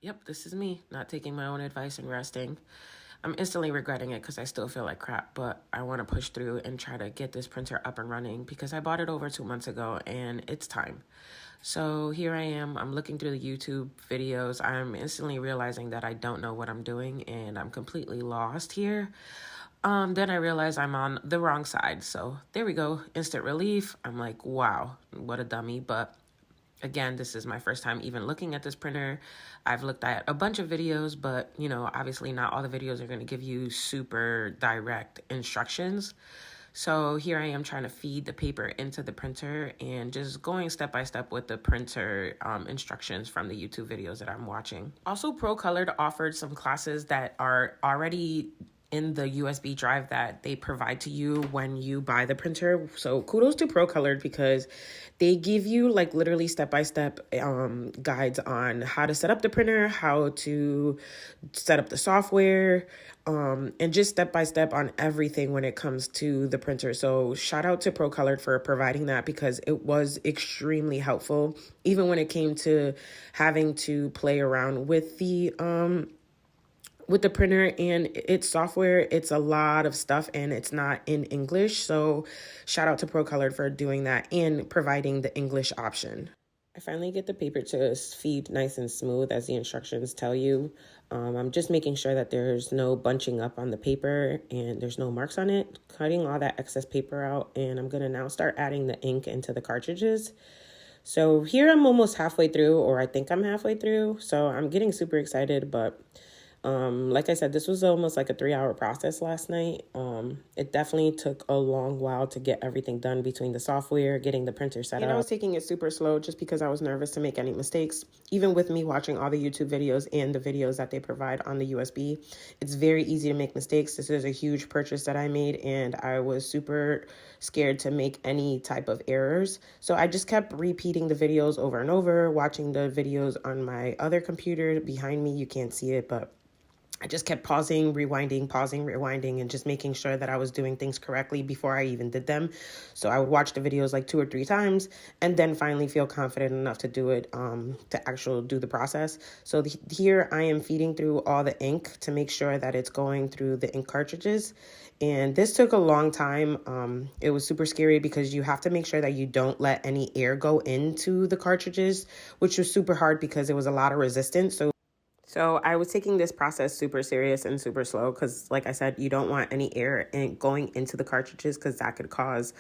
Yep, this is me, not taking my own advice and resting. I'm instantly regretting it because I still feel like crap, but I want to push through and try to get this printer up and running because I bought it over 2 months ago and it's time. So here I am, I'm looking through the YouTube videos. I'm instantly realizing that I don't know what I'm doing and I'm completely lost here. Then I realize I'm on the wrong side. So there we go, instant relief. I'm like, wow, what a dummy. But again, this is my first time even looking at this printer. I've looked at a bunch of videos, but obviously not all the videos are going to give you super direct instructions. So here I am trying to feed the paper into the printer and just going step by step with the printer instructions from the YouTube videos that I'm watching. Also, Procolored offered some classes that are already in the USB drive that they provide to you when you buy the printer. So kudos to Procolored because they give you like literally step-by-step guides on how to set up the printer, how to set up the software, and just step-by-step on everything when it comes to the printer. So shout out to Procolored for providing that because it was extremely helpful, even when it came to having to play around with the printer and its software. It's a lot of stuff and it's not in English. So shout out to Procolored for doing that and providing the English option. I finally get the paper to feed nice and smooth as the instructions tell you. I'm just making sure that there's no bunching up on the paper and there's no marks on it, cutting all that excess paper out. And I'm gonna now start adding the ink into the cartridges. So here I'm almost halfway through, or I think I'm halfway through. So I'm getting super excited, but like I said, this was almost like a 3-hour process last night. It definitely took a long while to get everything done between the software, getting the printer set up. And I was taking it super slow just because I was nervous to make any mistakes. Even with me watching all the YouTube videos and the videos that they provide on the USB, it's very easy to make mistakes. This is a huge purchase that I made and I was super scared to make any type of errors. So I just kept repeating the videos over and over, watching the videos on my other computer behind me. You can't see it, but I just kept pausing, rewinding, and just making sure that I was doing things correctly before I even did them. So I would watch the videos like 2 or 3 times and then finally feel confident enough to do it, to actually do the process. So here I am feeding through all the ink to make sure that it's going through the ink cartridges. And this took a long time. It was super scary because you have to make sure that you don't let any air go into the cartridges, which was super hard because there was a lot of resistance. So I was taking this process super serious and super slow because, like I said, you don't want any air going into the cartridges because that could cause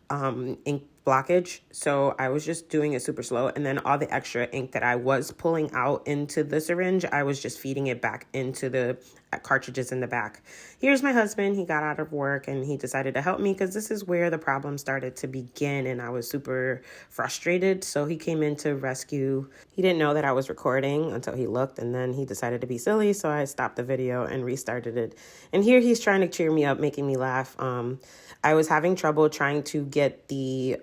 ink blockage. So I was just doing it super slow. And then all the extra ink that I was pulling out into the syringe, I was just feeding it back into the cartridges in the back. Here's my husband. He got out of work and he decided to help me because this is where the problem started to begin and I was super frustrated. So he came in to rescue. He didn't know that I was recording until he looked and then he decided to be silly. So I stopped the video and restarted it. And here he's trying to cheer me up, making me laugh. I was having trouble trying to get the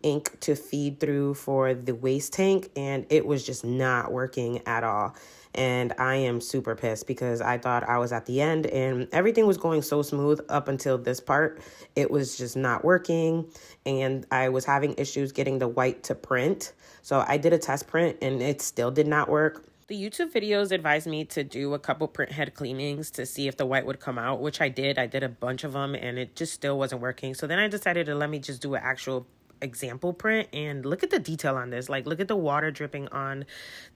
ink to feed through for the waste tank and it was just not working at all. And I am super pissed because I thought I was at the end and everything was going so smooth up until this part. It was just not working and I was having issues getting the white to print. So I did a test print and it still did not work. The YouTube videos advised me to do a couple print head cleanings to see if the white would come out, which I did. I did a bunch of them and it just still wasn't working. So then I decided to let me just do an actual example print and look at the detail on this. Like, look at the water dripping on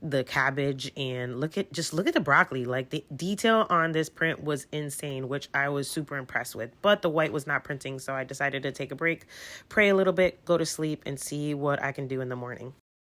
the cabbage and look at the broccoli. Like, the detail on this print was insane, which I was super impressed with, but the white was not printing. So I decided to take a break, pray a little bit, go to sleep and see what I can do in the morning.